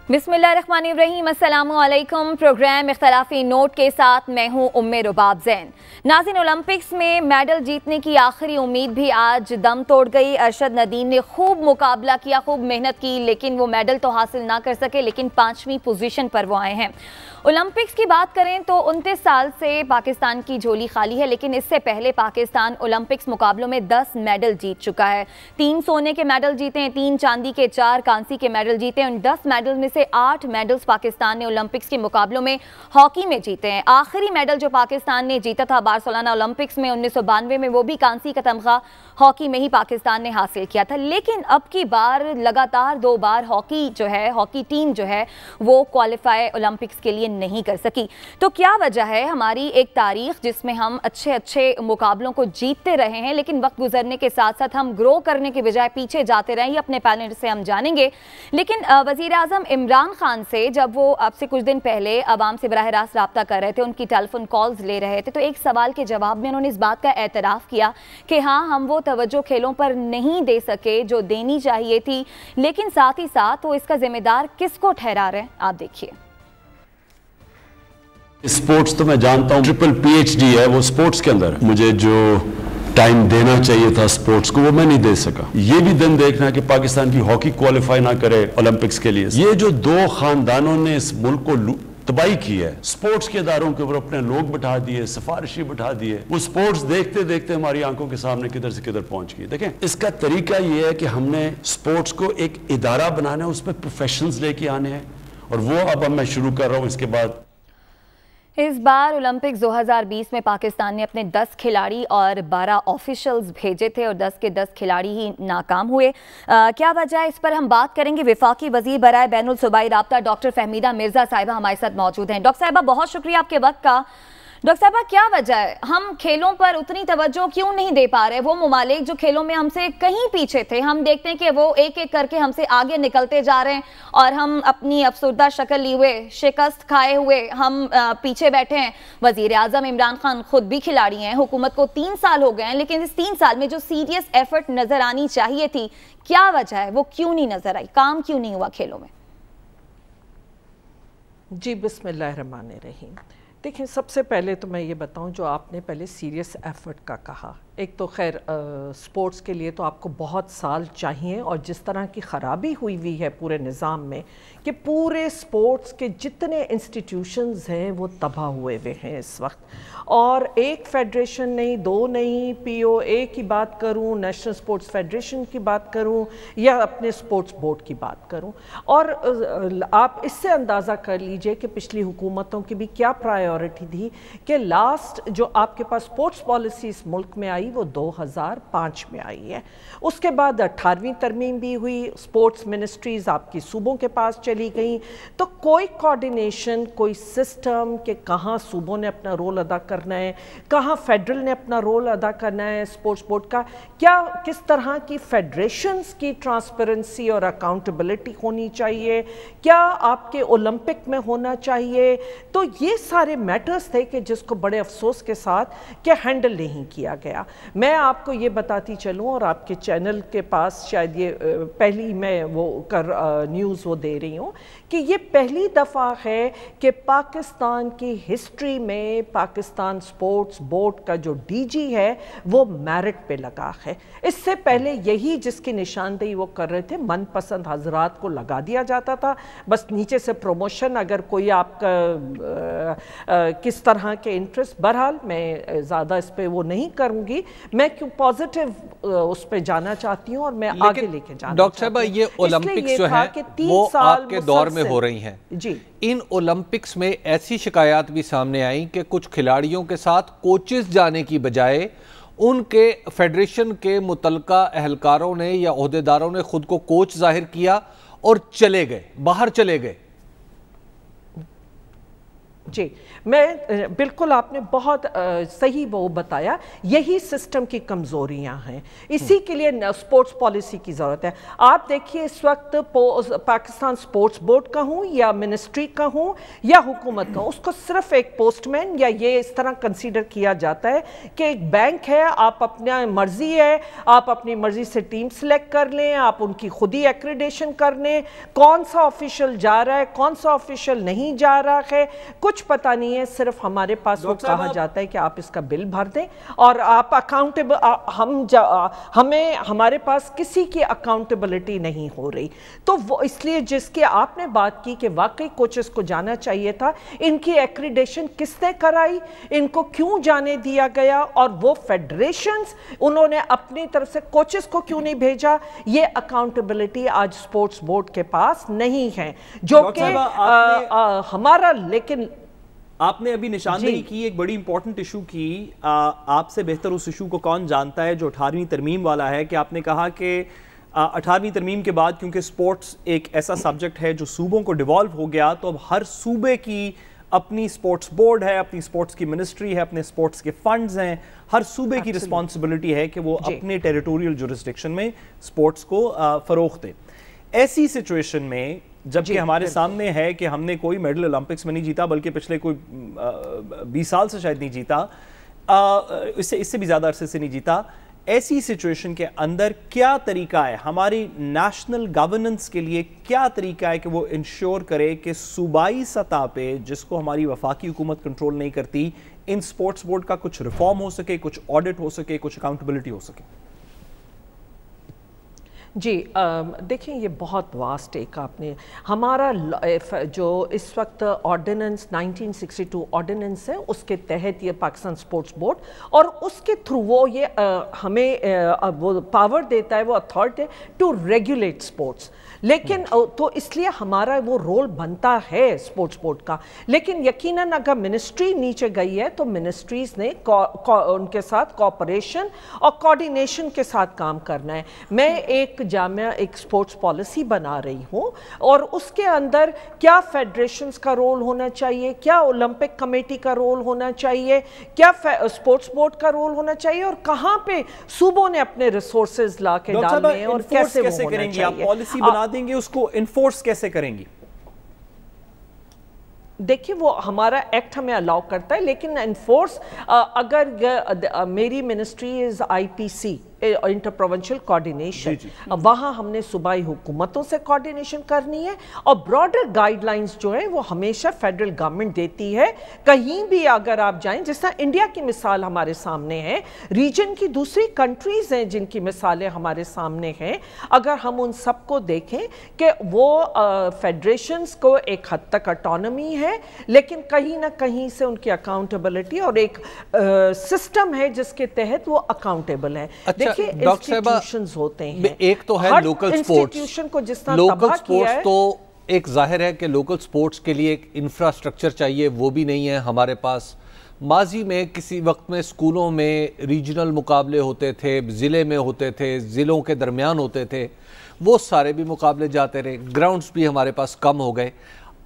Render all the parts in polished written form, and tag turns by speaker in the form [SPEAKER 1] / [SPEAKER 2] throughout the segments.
[SPEAKER 1] बिस्मिल्लाहिर्रहमानिर्रहीम, अस्सलामुअलैकुम। Programme इख्तलाफी note के साथ मैं हूँ उम्मे रुबाब ज़ैन। नाज़रीन, ओलंपिक्स में मेडल जीतने की आखिरी उम्मीद भी आज दम तोड़ गई। अरशद नदीम ने खूब मुकाबला किया, खूब मेहनत की, लेकिन वो मेडल तो हासिल ना कर सके, लेकिन 5वीं पोजीशन पर वो आए हैं। ओलंपिक्स की बात करें तो 29 साल से पाकिस्तान की झोली खाली है, लेकिन इससे पहले पाकिस्तान ओलंपिक्स मुकाबलों में 10 मेडल जीत चुका है। 3 सोने के मेडल जीते हैं, 3 चांदी के, 4 कांसी के मेडल जीते हैं। उन 10 मेडल में से 8 मेडल्स पाकिस्तान ने ओलंपिक्स के मुकाबलों में हॉकी में जीते हैं। आखिरी मेडल जो पाकिस्तान ने जीता था बार्सिलोना ओलंपिक्स में 1992 में, वो भी कांसी का तमगा हॉकी में ही पाकिस्तान ने हासिल किया था। लेकिन अब की बार लगातार 2 बार हॉकी टीम जो है वो क्वालिफाई ओलंपिक्स के लिए नहीं कर सकी। तो क्या वजह है? हमारी एक तारीख जिसमें हम अच्छे मुकाबलों को जीतते रहे हैं, लेकिन वक्त गुजरने के साथ साथ हम ग्रो करने के बजाय पीछे जाते रहे, ये अपने पैनल से हम जानेंगे। लेकिन वज़ीर आज़म इमरान खान से जब वो अब से कुछ दिन पहले आवाम से बराह रास्त रब्ता कर रहे थे, उनकी टेलीफोन कॉल्स ले रहे थे, तो एक सवाल के जवाब में उन्होंने इस बात का एतराफ़ किया कि हाँ, हम वो तवज्जो खेलों पर नहीं दे सके जो देनी चाहिए थी, लेकिन साथ ही साथ वो इसका जिम्मेदार किसको ठहरा रहे हैं, आप देखिए।
[SPEAKER 2] स्पोर्ट्स तो मैं जानता हूँ, ट्रिपल PhD है वो स्पोर्ट्स के अंदर। मुझे जो टाइम देना चाहिए था स्पोर्ट्स को वो मैं नहीं दे सका। ये भी दिन देखना है कि पाकिस्तान की हॉकी क्वालिफाई ना करे ओलंपिक्स के लिए। ये जो 2 खानदानों ने इस मुल्क को तबाही की है, स्पोर्ट्स के इदारों के ऊपर अपने लोग बिठा दिए, सिफारिशी बिठा दिए, वो स्पोर्ट्स देखते देखते हमारी आंखों के सामने किधर से किधर पहुंच गई। देखें, इसका तरीका ये है कि हमने स्पोर्ट्स को एक इदारा बनाना है, उसमें प्रोफेशनल्स लेके आने हैं, और वो अब मैं शुरू कर रहा हूँ। इसके बाद
[SPEAKER 1] इस बार ओलंपिक्स 2020 में पाकिस्तान ने अपने 10 खिलाड़ी और 12 ऑफिशियल्स भेजे थे और 10 के 10 खिलाड़ी ही नाकाम हुए। क्या वजह है, इस पर हम बात करेंगे। वफाकी वज़ीर बराए बैनुल सूबाई राब्ता डॉक्टर फहमीदा मिर्ज़ा साहिबा हमारे साथ मौजूद हैं। डॉक्टर साहिबा, बहुत शुक्रिया आपके वक्त का। डॉक्टर साहबा, क्या वजह है, हम खेलों पर उतनी तवज्जो क्यों नहीं दे पा रहे? वो ममालिक जो खेलों में हमसे कहीं पीछे थे, हम देखते हैं कि वो एक एक करके हमसे आगे निकलते जा रहे हैं और हम अपनी अफसरदा शक्ल लिए हुए, शिकस्त खाए हुए हम पीछे बैठे हैं। वजीर आज़म इमरान खान खुद भी खिलाड़ी हैं, हुकूमत को 3 साल हो गए हैं, लेकिन इस 3 साल में जो सीरियस एफर्ट नजर आनी चाहिए थी, क्या वजह है, वो क्यों नहीं नजर आई? काम क्यों नहीं हुआ खेलों में?
[SPEAKER 3] जी, बिस्मिल्लाहिर्रहमानिर्रहीम। देखिए, सबसे पहले तो मैं ये बताऊं, जो आपने पहले सीरियस एफर्ट का कहा, एक तो खैर स्पोर्ट्स के लिए तो आपको बहुत साल चाहिए, और जिस तरह की ख़राबी हुई है पूरे निज़ाम में कि पूरे स्पोर्ट्स के जितने इंस्टीट्यूशंस हैं वो तबाह हुए हैं इस वक्त। और एक फेडरेशन नहीं, 2 नहीं, POA की बात करूं, नेशनल स्पोर्ट्स फेडरेशन की बात करूं, या अपने स्पोर्ट्स बोर्ड की बात करूं, और आप इससे अंदाज़ा कर लीजिए कि पिछली हुकूमतों की भी क्या प्रायोरिटी थी कि लास्ट जो आपके पास स्पोर्ट्स पॉलिसी इस मुल्क में आई वो 2005 में आई है। उसके बाद 18वीं तरमीम भी हुई, स्पोर्ट्स मिनिस्ट्रीज आपकी सूबों के पास चली गई, तो कोई कोऑर्डिनेशन, कोई सिस्टम कि कहाँ सूबों ने अपना रोल अदा करना है, कहाँ फेडरल ने अपना रोल अदा करना है स्पोर्ट्स बोर्ड का, क्या किस तरह की फेडरेशंस की ट्रांसपेरेंसी और अकाउंटेबिलिटी होनी चाहिए, क्या आपके ओलंपिक में होना चाहिए। तो ये सारे मैटर्स थे कि जिसको बड़े अफसोस के साथ कि हैंडल नहीं किया गया। मैं आपको ये बताती चलूँ, और आपके चैनल के पास शायद ये पहली मैं वो न्यूज़ वो दे रही हूँ कि ये पहली दफ़ा है कि पाकिस्तान की हिस्ट्री में पाकिस्तान स्पोर्ट्स बोर्ड का जो DG है वो मेरिट पे लगा है। इससे पहले यही जिसकी निशानदेही वो कर रहे थे, मनपसंद हजरात को लगा दिया जाता था, बस नीचे से प्रमोशन, अगर कोई आपका किस तरह के इंटरेस्ट। बहरहाल मैं ज़्यादा इस पर वो नहीं करूँगी, मैं क्यों पॉजिटिव उस पर जाना चाहती हूँ और मैं आगे लेके जाना।
[SPEAKER 4] डॉक्टर साहब, ये ओलंपिक्स जो है वो आपके दौर में हो रही हैं
[SPEAKER 3] जी।
[SPEAKER 4] इन ओलंपिक्स में ऐसी शिकायत भी सामने आई कि कुछ खिलाड़ियों के साथ कोचेस जाने की बजाय उनके फेडरेशन के मुतलका अहलकारों ने या ओहदेदारों ने खुद को कोच जाहिर किया और चले गए, बाहर चले गए।
[SPEAKER 3] जी, मैं बिल्कुल आपने बहुत सही वो बताया, यही सिस्टम की कमज़ोरियां हैं, इसी के लिए स्पोर्ट्स पॉलिसी की ज़रूरत है। आप देखिए इस वक्त पाकिस्तान स्पोर्ट्स बोर्ड का हूँ या मिनिस्ट्री का हूँ या हुकूमत का, उसको सिर्फ एक पोस्टमैन या ये इस तरह कंसीडर किया जाता है कि एक बैंक है, आप अपना मर्जी है, आप अपनी मर्जी से टीम सेलेक्ट कर लें, आप उनकी खुद ही एक्रीडेशन कर लें, कौन सा ऑफिशियल जा रहा है कौन सा ऑफिशियल नहीं जा रहा है कुछ पता नहीं है। सिर्फ हमारे पास वो कहा जाता है कि आप इसका बिल भर दें और आप अकाउंटेबल, हमें हमारे पास किसी की अकाउंटेबिलिटी नहीं हो रही। तो वो इसलिए जिसकी आपने बात की कि वाकई कोचेस को जाना चाहिए था, इनकी एक्रीडेशन किसने कराई, इनको क्यों जाने दिया गया, और वो फेडरेशंस उन्होंने अपनी तरफ से कोचेस को क्यों नहीं भेजा, ये अकाउंटेबिलिटी आज स्पोर्ट्स बोर्ड के पास नहीं है, जो कि हमारा। लेकिन
[SPEAKER 5] आपने अभी निशानदेही की एक बड़ी इंपॉर्टेंट इशू की, आपसे बेहतर उस इशू को कौन जानता है, जो 18वीं तरमीम वाला है, कि आपने कहा कि 18वीं तरमीम के बाद क्योंकि स्पोर्ट्स एक ऐसा सब्जेक्ट है जो सूबों को डिवॉल्व हो गया, तो अब हर सूबे की अपनी स्पोर्ट्स बोर्ड है, अपनी स्पोर्ट्स की मिनिस्ट्री है, अपने स्पोर्ट्स के फंड्स हैं, हर सूबे की रिस्पॉन्सिबिलिटी है कि वो अपने टेरिटोरियल जुरिस्डिक्शन में स्पोर्ट्स को फरोग दे। ऐसी सिचुएशन में जबकि हमारे सामने है कि हमने कोई मेडल ओलंपिक्स में नहीं जीता, बल्कि पिछले कोई 20 साल से शायद नहीं जीता, इससे भी ज़्यादा अरसे से नहीं जीता, ऐसी सिचुएशन के अंदर क्या तरीका है हमारी नेशनल गवर्नेंस के लिए, क्या तरीका है कि वो इंश्योर करे कि सूबाई सतह पे, जिसको हमारी वफाकी हुकूमत कंट्रोल नहीं करती, इन स्पोर्ट्स बोर्ड का कुछ रिफॉर्म हो सके, कुछ ऑडिट हो सके, कुछ अकाउंटेबिलिटी हो सके?
[SPEAKER 3] जी, देखिए ये बहुत वास्ट एक आपने हमारा जो इस वक्त ऑर्डिनेंस 1962 ऑर्डिनेंस है, उसके तहत ये पाकिस्तान स्पोर्ट्स बोर्ड, और उसके थ्रू वो ये हमें वो पावर देता है, वो अथॉरिटी टू रेगुलेट स्पोर्ट्स। लेकिन तो इसलिए हमारा वो रोल बनता है स्पोर्ट्स बोर्ड का। लेकिन यकीनन अगर मिनिस्ट्री नीचे गई है तो मिनिस्ट्रीज ने उनके साथ कोऑपरेशन और कोऑर्डिनेशन के साथ काम करना है। मैं एक जामिया एक स्पोर्ट्स पॉलिसी बना रही हूँ, और उसके अंदर क्या फेडरेशंस का रोल होना चाहिए, क्या ओलंपिक कमेटी का रोल होना चाहिए, क्या स्पोर्ट्स बोर्ड का रोल होना चाहिए, और कहाँ पे सूबों ने अपने रिसोर्सेज ला के डालने हैं, और कैसे वो होना
[SPEAKER 5] करेंगी?
[SPEAKER 3] चाहिए।
[SPEAKER 5] आप पॉलिसी बना देंगे, उसको इन्फोर्स कैसे करेंगी?
[SPEAKER 3] देखिए वो हमारा एक्ट हमें अलाउ करता है, लेकिन एनफोर्स अगर मेरी ministry is IPC, inter provincial coordination, वहाँ हमने सूबाई हुकूमतों से कोऑर्डिनेशन करनी है, और ब्रॉडर गाइडलाइंस जो है वो हमेशा फेडरल गवर्नमेंट देती है। कहीं भी अगर आप जाएं, जिस तरह इंडिया की मिसाल हमारे सामने है, रीजन की दूसरी कंट्रीज हैं जिनकी मिसालें हमारे सामने हैं, अगर हम उन सबको देखें कि वो फेडरेशंस को एक हद तक ऑटोनॉमी है, लेकिन कहीं ना कहीं से उनकी अकाउंटेबिलिटी और एक सिस्टम है जिसके तहत वो अकाउंटेबल है। देखिए इंस्टीट्यूशंस होते हैं,
[SPEAKER 4] एक तो है लोकल स्पोर्ट्स,
[SPEAKER 3] इंस्टीट्यूशन को जिस तरह
[SPEAKER 4] लोकल
[SPEAKER 3] तबाह किया है,
[SPEAKER 4] तो एक जाहिर है कि लोकल स्पोर्ट्स के लिए एक इंफ्रास्ट्रक्चर चाहिए, वो भी नहीं है हमारे पास। माजी में किसी वक्त में स्कूलों में रीजनल मुकाबले होते थे, ज़िले में होते थे, ज़िलों के दरमियान होते थे, वो सारे भी मुकाबले जाते रहे, ग्राउंड्स भी हमारे पास कम हो गए।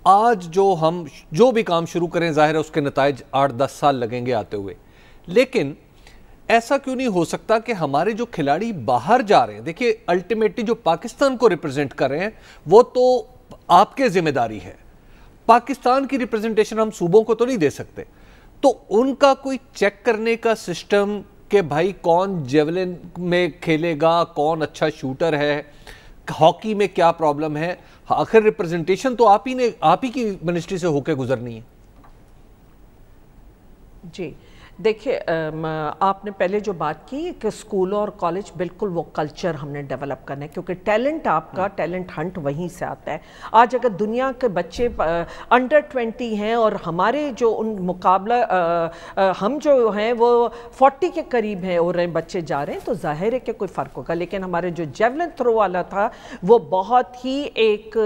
[SPEAKER 4] आज हम जो भी काम शुरू करें, जाहिर है उसके नताइज 8-10 साल लगेंगे आते हुए। लेकिन ऐसा क्यों नहीं हो सकता कि हमारे जो खिलाड़ी बाहर जा रहे हैं, देखिए अल्टीमेटली जो पाकिस्तान को रिप्रेजेंट कर रहे हैं वो तो आपके जिम्मेदारी है, पाकिस्तान की रिप्रेजेंटेशन हम सूबों को तो नहीं दे सकते, तो उनका कोई चेक करने का सिस्टम कि भाई कौन जेवलिन में खेलेगा, कौन अच्छा शूटर है, हॉकी में क्या प्रॉब्लम है, आखिर रिप्रेजेंटेशन तो आप ही की मिनिस्ट्री से होकर गुजरनी है।
[SPEAKER 3] जी देखिए, आपने पहले जो बात की कि स्कूल और कॉलेज, बिल्कुल वो कल्चर हमने डेवलप करना है, क्योंकि टैलेंट आपका टैलेंट हंट वहीं से आता है। आज अगर दुनिया के बच्चे अंडर 20 हैं और हमारे जो उन मुकाबला हम जो हैं वो 40 के करीब हैं और बच्चे जा रहे हैं, तो जाहिर है कि कोई फ़र्क होगा। लेकिन हमारे जो जेवलिन थ्रो वाला था वो बहुत ही एक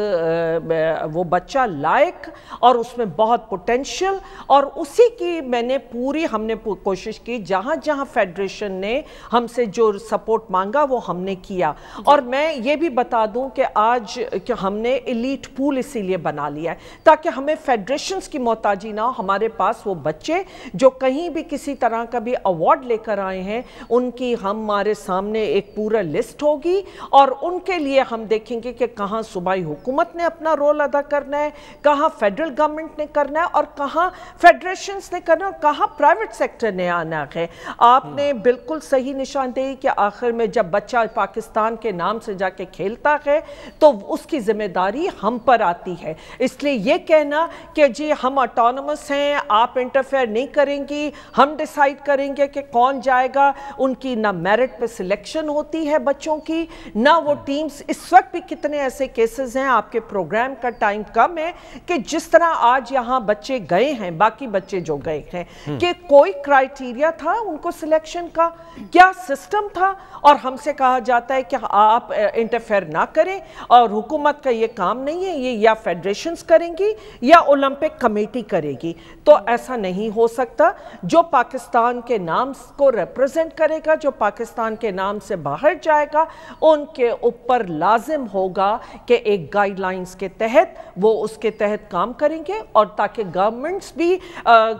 [SPEAKER 3] वो बच्चा लायक और उसमें बहुत पोटेंशियल, और उसी की हमने कोशिश की, जहाँ जहाँ फेडरेशन ने हमसे जो सपोर्ट मांगा वो हमने किया। और मैं ये भी बता दूं कि आज कि हमने एलीट पूल इसीलिए बना लिया है ताकि हमें फेडरेशंस की मोहताजी ना हो। हमारे पास वो बच्चे जो कहीं भी किसी तरह का भी अवार्ड लेकर आए हैं, उनकी हमारे सामने एक पूरा लिस्ट होगी और उनके लिए हम देखेंगे कि कहाँ सूबाई हुकूमत ने अपना रोल अदा करना है, कहाँ फेडरल गवर्नमेंट ने करना है और कहाँ फेडरेशंस ने करना है और कहाँ प्राइवेट सेक्टर ने आना है। आपने बिल्कुल सही निशानदेही कि आखिर में जब बच्चा पाकिस्तान के नाम से जाके खेलता है तो उसकी जिम्मेदारी हम पर आती है। इसलिए ये कहना कि जी हम ऑटोनमस हैं, आप इंटरफेयर नहीं करेंगी, हम डिसाइड करेंगे कि कौन जाएगा, उनकी ना मेरिट पे सिलेक्शन होती है बच्चों की, ना वो टीम्स। इस वक्त भी कितने ऐसे केसेस हैं, आपके प्रोग्राम का टाइम कम है, कि जिस तरह आज यहाँ बच्चे गए हैं, बाकी बच्चे जो गए हैं, कि कोई क्राइटेरिया था उनको सिलेक्शन का, क्या सिस्टम था? और हमसे कहा जाता है कि आप इंटरफेयर ना करें और हुकूमत का ये काम नहीं है, ये या फेडरेशंस करेंगी या ओलंपिक कमेटी करेगी। तो ऐसा नहीं हो सकता। जो पाकिस्तान के नाम को रिप्रेजेंट करेगा, जो पाकिस्तान के नाम से बाहर जाएगा, उनके ऊपर लाजिम होगा कि एक गाइडलाइंस के तहत वो उसके तहत काम करेंगे, और ताकि गवर्नमेंट्स भी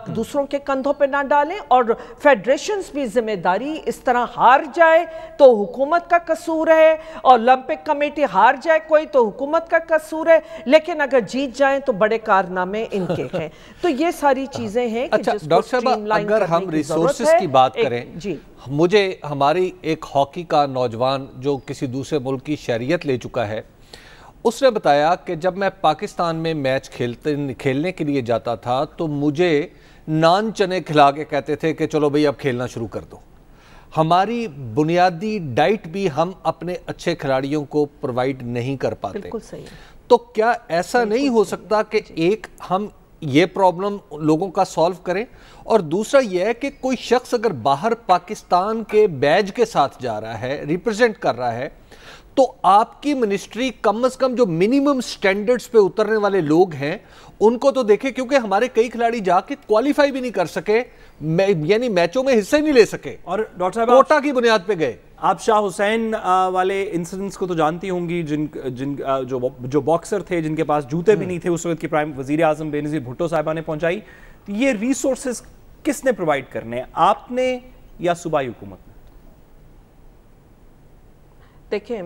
[SPEAKER 3] दूसरों के कंधों पे ना डालें और फेडरेशंस भी जिम्मेदारी इस तरह हार जाए तो हुकूमत का कसूर है, ओलंपिक कमेटी हार जाए कोई तो हुकूमत का कसूर है, लेकिन अगर जीत जाएं तो बड़े कारनामे इनके हैं। तो ये सारी चीजें हैं कि
[SPEAKER 4] अच्छा डॉक्टर साहब, अगर हम रिसोर्सेज की बात करें, जी मुझे हमारी एक हॉकी का नौजवान जो किसी दूसरे मुल्क की शहरियत ले चुका है, उसने बताया कि जब मैं पाकिस्तान में मैच खेलने के लिए जाता था तो मुझे नान चने खिला के कहते थे कि चलो भाई अब खेलना शुरू कर दो। हमारी बुनियादी डाइट भी हम अपने अच्छे खिलाड़ियों को प्रोवाइड नहीं कर पाते।
[SPEAKER 3] बिल्कुल सही।
[SPEAKER 4] तो क्या ऐसा नहीं हो सकता कि एक हम ये प्रॉब्लम लोगों का सॉल्व करें, और दूसरा ये है कि कोई शख्स अगर बाहर पाकिस्तान के बैज के साथ जा रहा है, रिप्रेजेंट कर रहा है, तो आपकी मिनिस्ट्री कम से कम जो मिनिमम स्टैंडर्ड्स पे उतरने वाले लोग हैं उनको तो देखे, क्योंकि हमारे कई खिलाड़ी जाके क्वालिफाई भी नहीं कर सके, यानी मैचों में हिस्से नहीं ले सके और
[SPEAKER 5] डॉक्टर साहब
[SPEAKER 4] कोटा की बुनियाद पे गए।
[SPEAKER 5] आप शाह हुसैन वाले इंसिडेंट्स को तो जानती होंगी, जो बॉक्सर थे जिनके पास जूते भी नहीं थे, उस वक्त की प्राइम वजीर आजम बेनज़ीर भुट्टो साहिबा ने पहुंचाई। तो ये रिसोर्सेज किसने प्रोवाइड करने, आपने या सूबाई हुकूमत?
[SPEAKER 3] देखें,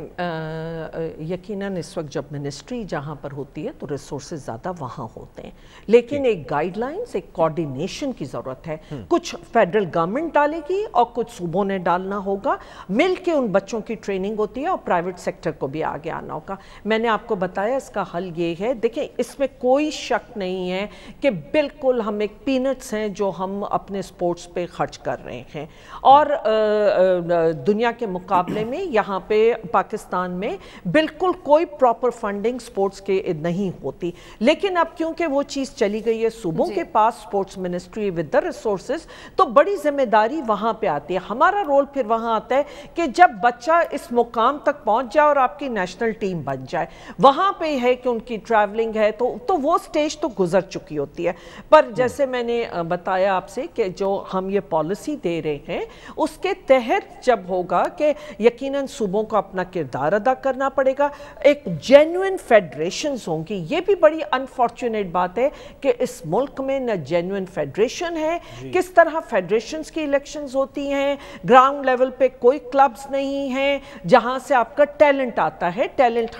[SPEAKER 3] यकीनन इस वक्त जब मिनिस्ट्री जहाँ पर होती है तो रिसोर्सेज ज़्यादा वहाँ होते हैं, लेकिन एक गाइडलाइंस, एक कोऑर्डिनेशन की ज़रूरत है। कुछ फेडरल गवर्नमेंट डालेगी और कुछ सूबों ने डालना होगा, मिल के उन बच्चों की ट्रेनिंग होती है और प्राइवेट सेक्टर को भी आगे आना होगा। मैंने आपको बताया इसका हल ये है। देखें, इसमें कोई शक नहीं है कि बिल्कुल हम एक पीनट्स हैं जो हम अपने स्पोर्ट्स पे खर्च कर रहे हैं, और दुनिया के मुकाबले में यहाँ पे पाकिस्तान में बिल्कुल कोई प्रॉपर फंडिंग स्पोर्ट्स के नहीं होती। लेकिन अब क्योंकि वो चीज़ चली गई है सूबों के पास, sports ministry with the resources, तो बड़ी जिम्मेदारी वहाँ पे आती है। हमारा रोल फिर वहाँ आता है कि जब बच्चा इस मुकाम तक पहुँच जाए और आपकी नेशनल टीम बन जाए, वहाँ पे है कि उनकी ट्रैवलिंग है तो वो स्टेज तो गुजर चुकी होती है। पर जैसे मैंने बताया आपसे कि जो हम ये पॉलिसी दे रहे हैं उसके तहत जब होगा कि यकीनन सूबों को अपना किरदार अदा करना पड़ेगा, एक जेन्युइन फेडरेशंस होंगी। ये भी बड़ी अनफॉर्चुनेट बात है कि इस मुल्क में न जेन्युइन फेडरेशन है। किस तरह फेडरेशंस की इलेक्शंस होती हैं, ग्राउंड लेवल पे कोई क्लब्स नहीं हैं जहां से आपका टैलेंट आता है। टैलेंट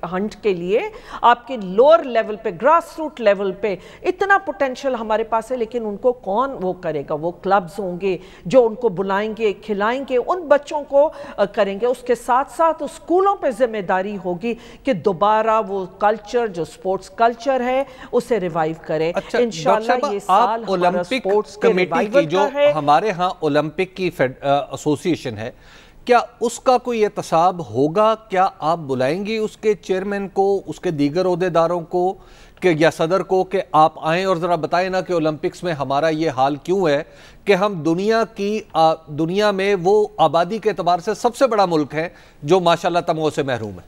[SPEAKER 3] हंट के लिए आपके लोअर लेवल पे, ग्रास रूट लेवल पे इतना पोटेंशियल हमारे पास है, लेकिन उनको कौन वो करेगा? वो क्लब्स होंगे जो उनको बुलाएंगे, खिलाएंगे, उन बच्चों को करेंगे। उसके साथ साथ स्कूलों पे जिम्मेदारी होगी कि दोबारा वो कल्चर जो स्पोर्ट्स कल्चर है उसे रिवाइव करें।
[SPEAKER 4] अच्छा,
[SPEAKER 3] इंशाल्लाह ये साल
[SPEAKER 4] ओलंपिक कमेटी की जो हमारे यहाँ ओलंपिक की एसोसिएशन है, क्या उसका कोई एहतसाब होगा? क्या आप बुलाएंगी उसके चेयरमैन को, उसके दीगर ओहदेदारों को या सदर को कि आप आएं और ज़रा बताएं ना कि ओलंपिक्स में हमारा ये हाल क्यों है कि हम दुनिया में वो आबादी के एतबार से सबसे बड़ा मुल्क है जो माशाल्लाह तमगों से महरूम है?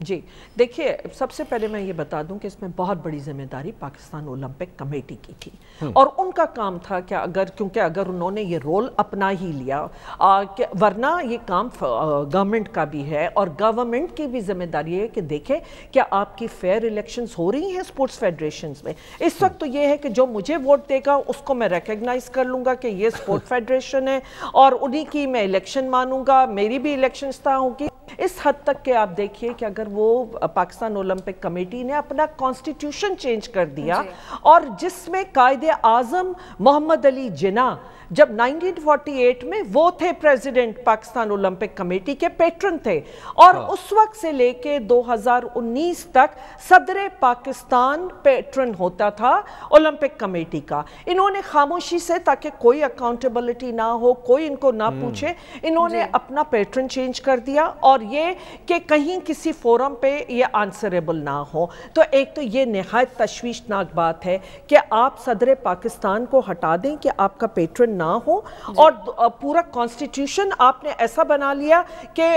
[SPEAKER 3] जी देखिए, सबसे पहले मैं ये बता दूं कि इसमें बहुत बड़ी जिम्मेदारी पाकिस्तान ओलंपिक कमेटी की थी और उनका काम था कि क्योंकि अगर उन्होंने ये रोल अपना ही लिया वरना ये काम गवर्नमेंट का भी है और गवर्नमेंट की भी जिम्मेदारी है कि देखें क्या आपकी फेयर इलेक्शंस हो रही हैं स्पोर्ट्स फेडरेशंस में। इस वक्त तो ये है कि जो मुझे वोट देगा उसको मैं रिकग्नाइज कर लूँगा कि ये स्पोर्ट फेडरेशन है और उन्हीं की मैं इलेक्शन मानूंगा, मेरी भी इलेक्शन होगी। इस हद तक कि आप देखिए कि अगर वो पाकिस्तान ओलंपिक कमेटी ने अपना कॉन्स्टिट्यूशन चेंज कर दिया और जिसमें कायदे आज़म मोहम्मद अली जिन्ना जब 1948 में वो थे प्रेसिडेंट पाकिस्तान ओलंपिक कमेटी के पेट्रन थे और उस वक्त से लेके 2019 तक सदर पाकिस्तान पेट्रन होता था ओलंपिक कमेटी का। इन्होंने खामोशी से, ताकि कोई अकाउंटेबिलिटी ना हो, कोई इनको ना पूछे, इन्होंने अपना पेट्रन चेंज कर दिया और ये कि कहीं किसी फोरम पे ये आंसरेबल ना हो। तो एक तो ये निहायत तशवीशनाक बात है कि आप सदर पाकिस्तान को हटा दें कि आपका पेट्रन ना हो और पूरा कॉन्स्टिट्यूशन आपने ऐसा बना लिया कि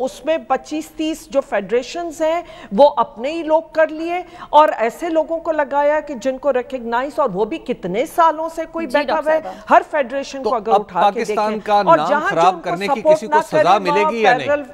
[SPEAKER 3] उसमें 25-30 जो फेडरेशंस हैं वो अपने ही लोग कर लिए और ऐसे लोगों को लगाया कि जिनको रिकग्नाइज, और वो भी कितने सालों से कोई बैठा हुआ है हर फेडरेशन को अगर उठा के देखें
[SPEAKER 4] पाकिस्तान का नाम खराब करने की किसी को सजा मिलेगी या नहीं?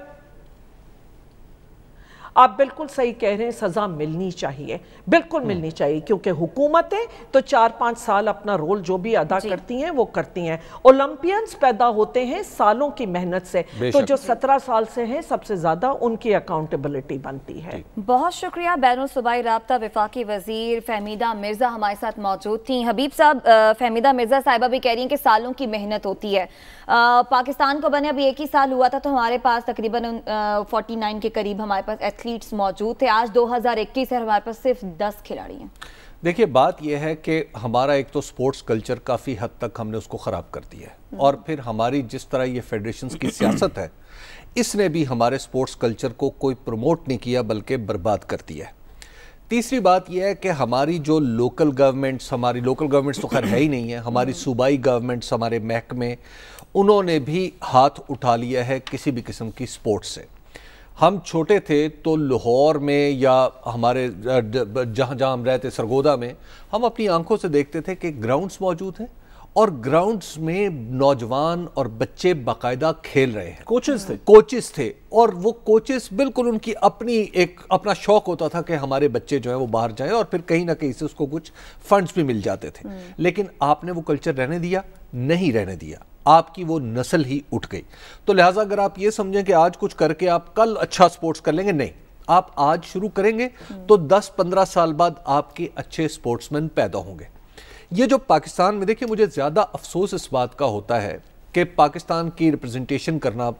[SPEAKER 3] आप बिल्कुल सही कह रहे हैं, सजा मिलनी चाहिए, बिल्कुल मिलनी चाहिए, क्योंकि हुकूमतें तो 4-5 साल अपना रोल जो भी अदा करती हैं वो करती हैं। ओलंपियंस पैदा होते हैं सालों की मेहनत से, तो जो 17 साल से हैं सबसे ज्यादा उनकी अकाउंटेबिलिटी बनती है।
[SPEAKER 1] बहुत शुक्रिया। बैनुल सूबाई राब्ता वफाकी वजीर फहमीदा मिर्जा हमारे साथ मौजूद थी। हबीब साहब, फहमीदा मिर्जा साहिबा भी कह रही हैं कि सालों की मेहनत होती है। पाकिस्तान को बने अभी 1 ही साल हुआ था तो हमारे पास तकरीबन 49 के करीब हमारे पास एथलीट्स मौजूद थे। आज 2021 है, हमारे पास सिर्फ 10 खिलाड़ी हैं।
[SPEAKER 4] देखिए, बात यह है कि हमारा एक तो स्पोर्ट्स कल्चर काफ़ी हद तक हमने उसको ख़राब कर दिया है और फिर हमारी जिस तरह ये फेडरेशंस की सियासत है इसने भी हमारे स्पोर्ट्स कल्चर को कोई प्रमोट नहीं किया बल्कि बर्बाद कर दिया है। तीसरी बात यह है कि हमारी जो लोकल गवर्नमेंट्स, हमारी लोकल गवर्नमेंट्स तो खैर है ही नहीं है, हमारी सूबाई गवर्नमेंट्स, हमारे महकमे, उन्होंने भी हाथ उठा लिया है किसी भी किस्म की स्पोर्ट्स से। हम छोटे थे तो लाहौर में या हमारे जहाँ जहाँ हम रहते सरगोदा में हम अपनी आंखों से देखते थे कि ग्राउंड्स मौजूद हैं और ग्राउंड्स में नौजवान और बच्चे बाकायदा खेल रहे हैं। कोचेस थे और वो कोचेस बिल्कुल उनकी अपना शौक होता था कि हमारे बच्चे जो है वो बाहर जाएं और फिर कहीं ना कहीं से उसको कुछ फंड्स भी मिल जाते थे। लेकिन आपने वो कल्चर रहने दिया? नहीं रहने दिया। आपकी वो नस्ल ही उठ गई। तो लिहाजा अगर आप ये समझें कि आज कुछ करके आप कल अच्छा स्पोर्ट्स कर लेंगे, नहीं, आप आज शुरू करेंगे तो 10-15 साल बाद आपके अच्छे स्पोर्ट्समैन पैदा होंगे। ये जो पाकिस्तान में, देखिए मुझे ज़्यादा अफसोस इस बात का होता है कि पाकिस्तान की रिप्रेजेंटेशन करना,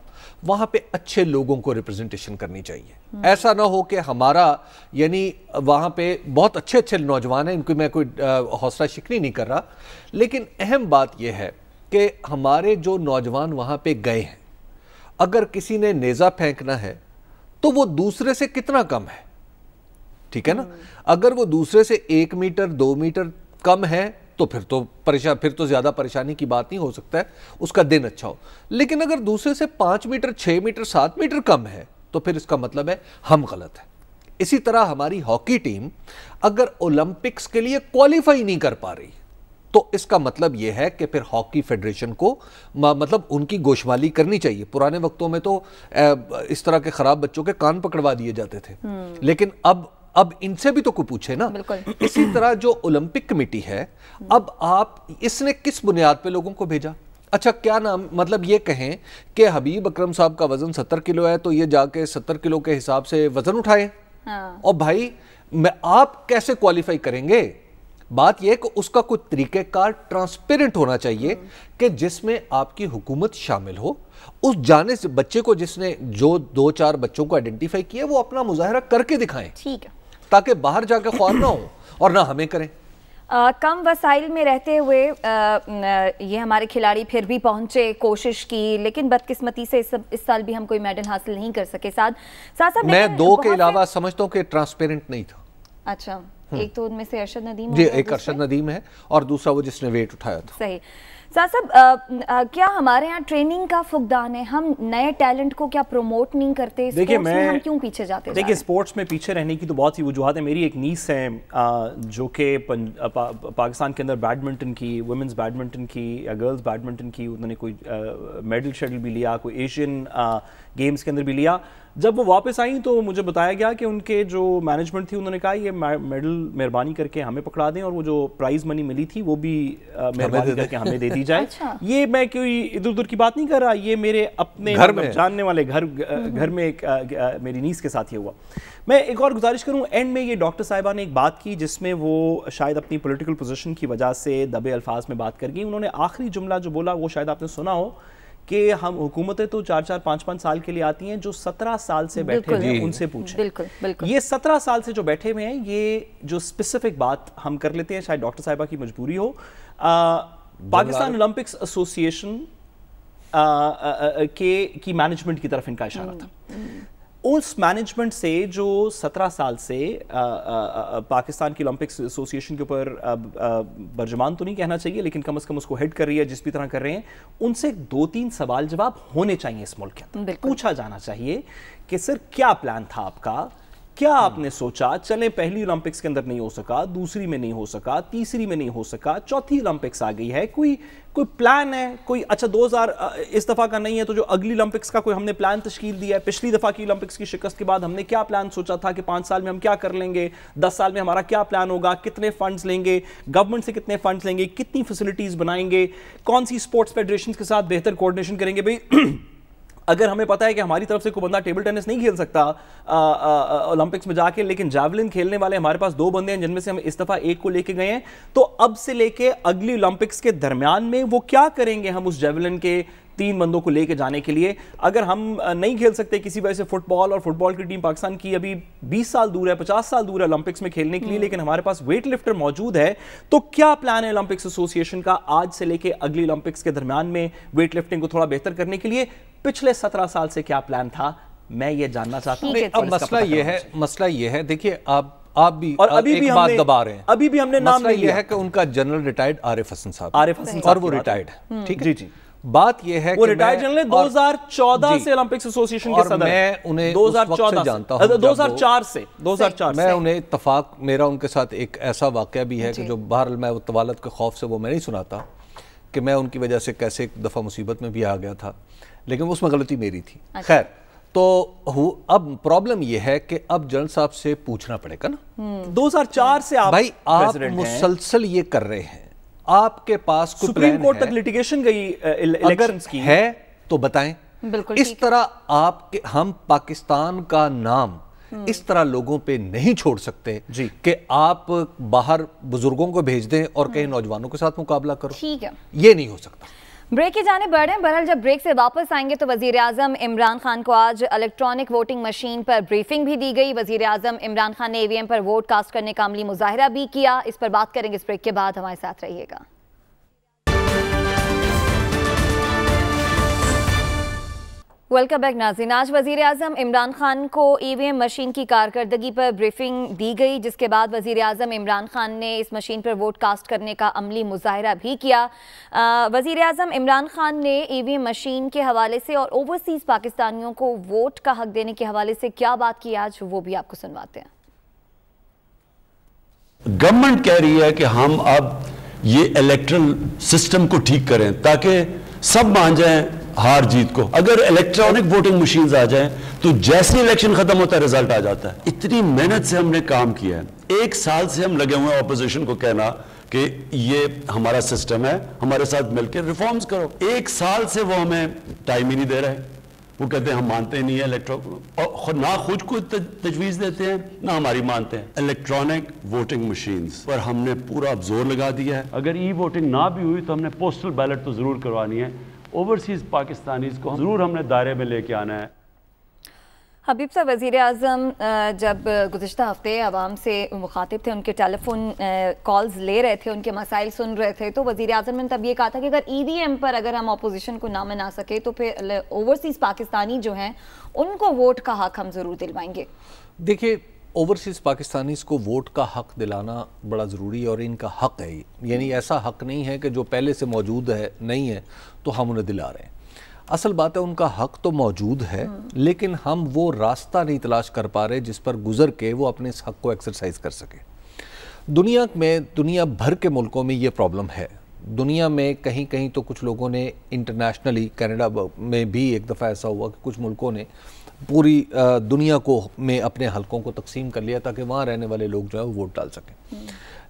[SPEAKER 4] वहाँ पे अच्छे लोगों को रिप्रेजेंटेशन करनी चाहिए। ऐसा ना हो कि हमारा यानी वहाँ पे बहुत अच्छे अच्छे नौजवान हैं, इनको मैं कोई हौसला शिकनी नहीं कर रहा, लेकिन अहम बात यह है कि हमारे जो नौजवान वहाँ पे गए हैं, अगर किसी ने नेज़ा फेंकना है तो वो दूसरे से कितना कम है, ठीक है ना? अगर वो दूसरे से 1 मीटर 2 मीटर कम है तो फिर तो ज़्यादा परेशानी की बात नहीं हो सकता है, उसका दिन अच्छा हो। लेकिन अगर दूसरे से 5 मीटर 6 मीटर 7 मीटर कम है तो फिर इसका मतलब है हम गलत है। इसी तरह हमारी हॉकी टीम अगर ओलंपिक्स के लिए क्वालिफाई नहीं कर पा रही तो इसका मतलब यह है कि फिर हॉकी फेडरेशन को मतलब उनकी गोशमाली करनी चाहिए। पुराने वक्तों में तो इस तरह के खराब बच्चों के कान पकड़वा दिए जाते थे, लेकिन अब इनसे भी तो कोई पूछे ना। इसी तरह जो ओलंपिक कमेटी है, अब आप इसने किस बुनियाद पे लोगों को भेजा? अच्छा, क्या नाम, मतलब ये कहें कि हबीब अकरम साहब का वजन 70 किलो है तो ये जाके 70 किलो के हिसाब से वजन उठाए। और भाई आप कैसे क्वालिफाई करेंगे? बात यह कि उसका कोई तरीक़ेकार ट्रांसपेरेंट होना चाहिए कि जिसमें आपकी हुकूमत शामिल हो। उस जाने से बच्चे को जिसने जो 2-4 बच्चों को आइडेंटिफाई किया वो अपना मुजाहरा करके दिखाएं, ठीक है, ताकि बाहर जाकर ख्वार ना हो और ना हमें करें।
[SPEAKER 1] कम वसाइल में रहते हुए ये हमारे खिलाड़ी फिर भी पहुंचे, कोशिश की, लेकिन बदकिस्मती से इस साल भी हम कोई मेडल हासिल नहीं कर सके। साथ
[SPEAKER 4] मैं 2 के अलावा समझता हूँ कि ट्रांसपेरेंट नहीं था।
[SPEAKER 1] अच्छा, एक तो उनमें से अरशद नदीम
[SPEAKER 4] जी, एक अरशद नदीम है और दूसरा वो जिसने वेट उठाया था।
[SPEAKER 1] सही। साहब क्या हमारे यहाँ ट्रेनिंग का फुकदान है? हम नए टैलेंट को क्या प्रमोट नहीं करते?
[SPEAKER 5] देखिए
[SPEAKER 1] हम क्यों पीछे जाते?
[SPEAKER 5] देखिए स्पोर्ट्स में पीछे रहने की तो बहुत सी वजूहत है। मेरी एक नीस है जो कि पाकिस्तान के अंदर बैडमिंटन की, वुमेंस बैडमिंटन की या गर्ल्स बैडमिंटन की, उन्होंने कोई मेडल शेडल भी लिया, कोई एशियन गेम्स के अंदर भी लिया। जब वो वापस आई तो मुझे बताया गया कि उनके जो मैनेजमेंट थी उन्होंने कहा ये मेडल मेहरबानी करके हमें पकड़ा दें और वो जो प्राइज मनी मिली थी वो भी मेहरबानी करके हमें दे दी जाए।
[SPEAKER 1] अच्छा।
[SPEAKER 5] ये मैं कोई इधर उधर की बात नहीं कर रहा, ये मेरे अपने
[SPEAKER 4] घर में
[SPEAKER 5] जानने वाले घर में एक मेरी नीस के साथ ये हुआ। मैं एक और गुजारिश करूं, एंड में ये डॉक्टर साहिबा ने एक बात की जिसमें वो शायद अपनी पॉलिटिकल पोजीशन की वजह से दबे अल्फाज में बात कर गई। उन्होंने आखिरी जुमला जो बोला वो शायद आपने सुना हो कि हम हुकूमतें तो 4-4, 5-5 साल के लिए आती हैं, जो 17 साल से बैठे हुए हैं उनसे पूछें।
[SPEAKER 1] बिल्कुल बिल्कुल।
[SPEAKER 5] ये 17 साल से जो बैठे हुए हैं, ये जो स्पेसिफिक बात हम कर लेते हैं, शायद डॉक्टर साहिबा की मजबूरी हो। पाकिस्तान ओलंपिक्स एसोसिएशन की मैनेजमेंट की तरफ इनका इशारा था। उस मैनेजमेंट से जो 17 साल से पाकिस्तान की ओलंपिक्स एसोसिएशन के ऊपर बर्जमान तो नहीं कहना चाहिए, लेकिन कम से कम उसको हेड कर रही है जिस भी तरह कर रहे हैं, उनसे 2-3 सवाल जवाब होने चाहिए इस मुल्क के अंदर। पूछा जाना चाहिए कि सर क्या प्लान था आपका, क्या आपने सोचा? चलें पहली ओलंपिक्स के अंदर नहीं हो सका, दूसरी में नहीं हो सका, तीसरी में नहीं हो सका, चौथी ओलंपिक्स आ गई है, कोई प्लान है? कोई अच्छा 2000 इस दफ़ा का नहीं है तो जो अगली ओलंपिक्स का कोई हमने प्लान तश्कील दिया है? पिछली दफ़ा की ओलंपिक्स की शिकस्त के बाद हमने क्या प्लान सोचा था कि 5 साल में हम क्या कर लेंगे, 10 साल में हमारा क्या प्लान होगा, कितने फंड्स लेंगे, गवर्नमेंट से कितने फंड्स लेंगे, कितनी फैसिलिटीज़ बनाएंगे, कौन सी स्पोर्ट्स फेडरेशन के साथ बेहतर कोऑर्डिनेशन करेंगे? भाई अगर हमें पता है कि हमारी तरफ से कोई बंदा टेबल टेनिस नहीं खेल सकता ओलंपिक्स में जाके, लेकिन जैवलिन खेलने वाले हमारे पास 2 बंदे हैं जिनमें से हम इस दफा एक को लेके गए हैं, तो अब से लेके अगली ओलंपिक्स के दरमियान में वो क्या करेंगे हम उस जैवलिन के 3 बंदों को लेके जाने के लिए? अगर हम नहीं खेल सकते किसी वजह से फुटबॉल, और फुटबॉल की टीम पाकिस्तान की अभी 20 साल दूर है, 50 साल दूर है ओलंपिक्स में खेलने के लिए, लेकिन हमारे पास वेट लिफ्टर मौजूद है, तो क्या प्लान है ओलंपिक्स एसोसिएशन का आज से लेके अगली ओलंपिक्स के दरमियान में वेट लिफ्टिंग को थोड़ा बेहतर करने के लिए? पिछले 17 साल से क्या प्लान था, मैं ये जानना चाहता हूं।
[SPEAKER 4] अब मसला ये है देखिए आप भी और अभी
[SPEAKER 5] भी बात दबा रहे हैं, अभी भी हमने नाम नहीं लिया
[SPEAKER 4] है कि उनका जनरल रिटायर्ड आरिफ हसन साहब, और वो रिटायर्ड है, ठीक है जी। बात यह है
[SPEAKER 5] वो रिटायर्ड जनरल 2014 से ओलंपिक्स एसोसिएशन के सदर,
[SPEAKER 4] मैं उन्हें
[SPEAKER 5] 2014
[SPEAKER 4] जानता हूं,
[SPEAKER 5] 2004 से
[SPEAKER 4] मैं उन्हें इत्तफाक, मेरा उनके साथ एक ऐसा वाकया भी है कि जो बहरहाल मैं तवालद के खौफ से वो मैं नहीं सुनाता कि मैं उनकी वजह से कैसे एक दफ़ा मुसीबत में भी आ गया था, लेकिन उसमें गलती मेरी थी। खैर, तो अब प्रॉब्लम यह है कि अब जनरल साहब से पूछना पड़ेगा ना।
[SPEAKER 5] 2004 से आप
[SPEAKER 4] भाई आप मुसलसल ये कर रहे हैं, आपके पास
[SPEAKER 5] सुप्रीम कोर्ट तक लिटिगेशन गई इलेक्शंस की
[SPEAKER 4] है तो बताएं। इस तरह आपके हम पाकिस्तान का नाम इस तरह लोगों पे नहीं छोड़ सकते जी कि आप बाहर बुजुर्गों को भेज दें और कहीं नौजवानों के साथ मुकाबला करो।
[SPEAKER 1] ठीक है, ये
[SPEAKER 4] नहीं हो सकता।
[SPEAKER 1] ब्रेक की जाने बढ़े। बहरहाल जब ब्रेक से वापस आएंगे तो वजीर आजम इमरान खान को आज इलेक्ट्रॉनिक वोटिंग मशीन पर ब्रीफिंग भी दी गई। वजीर आजम इमरान खान ने ईवीएम पर वोट कास्ट करने का अमली मुजाहिरा भी किया। इस पर बात करेंगे इस ब्रेक के बाद, हमारे साथ रहिएगा। वेलकम बैक नाज़रीन। आज वज़ीर आज़म इमरान खान को ईवीएम मशीन की कारकर्दगी पर ब्रीफिंग दी गई, जिसके बाद वज़ीर आज़म इमरान खान ने इस मशीन पर वोट कास्ट करने का अमली मुजाहिरा भी किया। वज़ीर आज़म इमरान खान ने ईवीएम मशीन के हवाले से और ओवरसीज़ पाकिस्तानियों को वोट का हक देने के हवाले से क्या बात की आज, वो भी आपको सुनवाते हैं।
[SPEAKER 2] गवर्नमेंट कह रही है कि हम अब ये इलेक्ट्रल सिस्टम को ठीक करें ताकि सब मान जाएं हार जीत को। अगर इलेक्ट्रॉनिक वोटिंग मशीन्स आ जाएं तो जैसे इलेक्शन खत्म होता है रिजल्ट आ जाता है। इतनी मेहनत से हमने काम किया है, 1 साल से हम लगे हुए हैं ऑपोजिशन को कहना कि ये हमारा सिस्टम है, हमारे साथ मिलकर रिफॉर्म्स करो। 1 साल से वो हमें टाइम ही नहीं दे रहे। वो कहते हैं हम मानते नहीं है इलेक्ट्रॉनिक, और ना खुद को तजवीज देते हैं ना हमारी मानते हैं। इलेक्ट्रॉनिक वोटिंग मशीन्स पर हमने पूरा जोर लगा दिया है। अगर ई वोटिंग ना भी हुई तो हमने पोस्टल बैलेट तो जरूर करवानी है। ओवरसीज पाकिस्तानीज को जरूर हमने दायरे में लेके आना है।
[SPEAKER 1] हबीब साहब, वज़ीर आज़म जब गुज़िश्ता हफ्ते आवाम से मुखातिब थे, उनके टेलीफोन कॉल्स ले रहे थे, उनके मसाइल सुन रहे थे, तो वज़ीर आज़म ने तब ये कहा था कि अगर ईवीएम पर अगर हम अपोजिशन को ना मना सके तो फिर ओवरसीज़ पाकिस्तानी जो हैं उनको वोट का हक हम ज़रूर दिलवाएंगे।
[SPEAKER 4] देखिए, اوورسیز پاکستانیز کو ووٹ کا حق دلانا بڑا ضروری ہے، اور ان کا حق ہے، یعنی ایسا حق نہیں ہے کہ جو پہلے سے موجود ہے نہیں ہے تو ہم انہیں دلا رہے ہیں۔ اصل بات ہے ان کا حق تو موجود ہے، لیکن ہم وہ راستہ نہیں تلاش کر پا رہے جس پر گزر کے وہ اپنے اس حق کو ایکسرسائز کر سکیں۔ دنیا بھر کے ملکوں میں یہ پرابلم ہے۔ دنیا میں کہیں کہیں تو کچھ لوگوں نے انٹرنیشنلی، کینیڈا میں بھی ایک دفعہ ایسا ہوا کہ کچھ ملکوں نے پوری دنیا کو میں اپنے حلقوں کو تقسیم کر لیا تاکہ وہاں رہنے والے لوگ جو ہے وہ ووٹ ڈال سکیں۔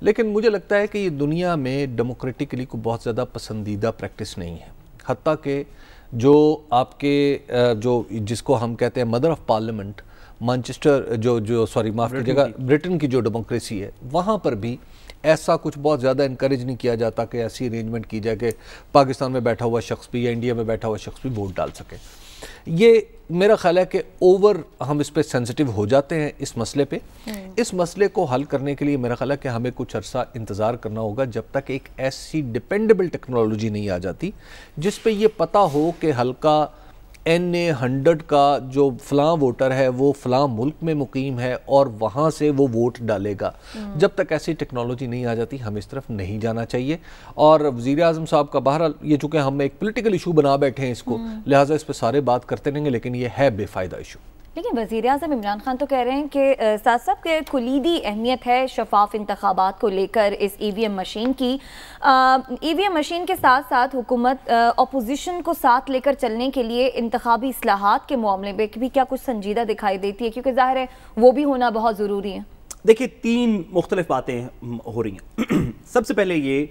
[SPEAKER 4] لیکن مجھے لگتا ہے کہ یہ دنیا میں ڈیموکریٹکلی کو بہت زیادہ پسندیدہ پریکٹس نہیں ہے، حتیٰ کہ جو آپ کے جس کو ہم کہتے ہیں مدر آف پارلیمنٹ، مانچسٹر معاف کیجیے گا، برٹن کی جو ڈیموکریسی ہے، وہاں پر بھی ایسا کچھ بہت زیادہ انکریج نہیں کیا جاتا کہ ایسی ارینجمنٹ کی جائے کہ پاکستان میں بیٹھا ہوا شخص بھی یا انڈیا میں بیٹھا ہوا شخص بھی ووٹ ڈال سکے۔ یہ میرا خیال ہے کہ ہم اس پہ سینسٹیو ہو جاتے ہیں اس مسئلے پہ۔ اس مسئلے کو حل کرنے کے لیے میرا خیال ہے کہ ہمیں کچھ عرصہ انتظار کرنا ہوگا جب تک ایک ایسی ڈیپینڈیبل ٹیکنالوجی نہیں آ جاتی جس پہ یہ پتہ ہو کہ حلقہ NA100 کا جو فلاں ووٹر ہے وہ فلاں ملک میں مقیم ہے اور وہاں سے وہ ووٹ ڈالے گا۔ جب تک ایسی ٹیکنالوجی نہیں آ جاتی ہم اس طرف نہیں جانا چاہیے۔ اور وزیر اعظم صاحب کا بہرحال یہ چونکہ ہم ایک پولیٹیکل ایشو بنا بیٹھے ہیں اس کو، لہٰذا اس پہ سارے بات کرتے رہیں گے، لیکن یہ ہے بے فائدہ ایشو۔
[SPEAKER 1] لیکن وزیر اعظم عمران خان تو کہہ رہے ہیں کہ ساتھ ساتھ کہ کلیدی اہمیت ہے شفاف انتخابات کو لے کر اس EVM مشین کی۔ EVM مشین کے ساتھ ساتھ حکومت اپوزیشن کو ساتھ لے کر چلنے کے لیے انتخابی اصلاحات کے معاملے میں بھی کیا کچھ سنجیدہ دکھائی دیتی ہے، کیونکہ ظاہر ہے وہ بھی ہونا بہت ضروری ہے۔
[SPEAKER 5] دیکھیں 3 مختلف باتیں ہو رہی ہیں۔ سب سے پہلے یہ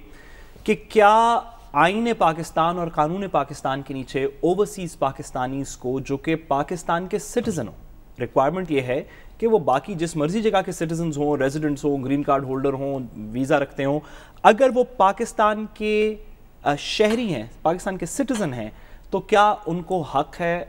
[SPEAKER 5] کہ کیا آئین پاکستان اور قانون پاکستان کے نیچے اوورسیز پاکستانیز کو جو کہ پاکستان کے سٹیزن ہوں، ریکوائرمنٹ یہ ہے کہ وہ باقی جس مرضی جگہ کے سٹیزنز ہوں، ریزیڈنٹس ہوں، گرین کارڈ ہولڈر ہوں، ویزا رکھتے ہوں، اگر وہ پاکستان کے شہری ہیں، پاکستان کے سٹیزن ہیں، تو کیا ان کو حق ہے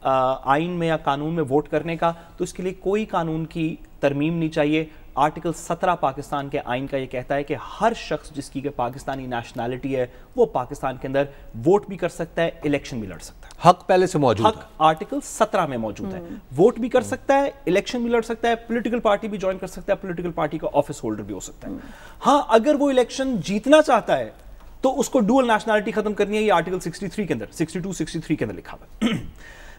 [SPEAKER 5] آئین میں یا قانون میں ووٹ کرنے کا؟ تو اس کے لیے کوئی قانون کی ترمیم نہیں چاہیے۔ آرٹیکل 17 پاکستان کے آئین کا یہ کہتا ہے کہ ہر شخص جس کی کہ پاکستانی نیشنلٹی ہے وہ پاکستان کے اندر ووٹ بھی کر سکتا ہے، الیکشن بھی لڑ سکتا ہے۔
[SPEAKER 4] حق پہلے سے موجود ہے،
[SPEAKER 5] حق آرٹیکل 17 میں موجود ہے، ووٹ بھی کر سکتا ہے، الیکشن بھی لڑ سکتا ہے، پولیٹیکل پارٹی بھی جوائن کر سکتا ہے، پولیٹیکل پارٹی کا آفس ہولڈر بھی ہو سکتا ہے۔ ہاں اگر وہ الیکشن جیتنا چاہتا ہے تو اس کو ڈوئل نیشنلٹی ختم کرنی ہے، یہ آرٹیکل 63 کے اندر 62-63 کے اندر لکھا ہوا ہے۔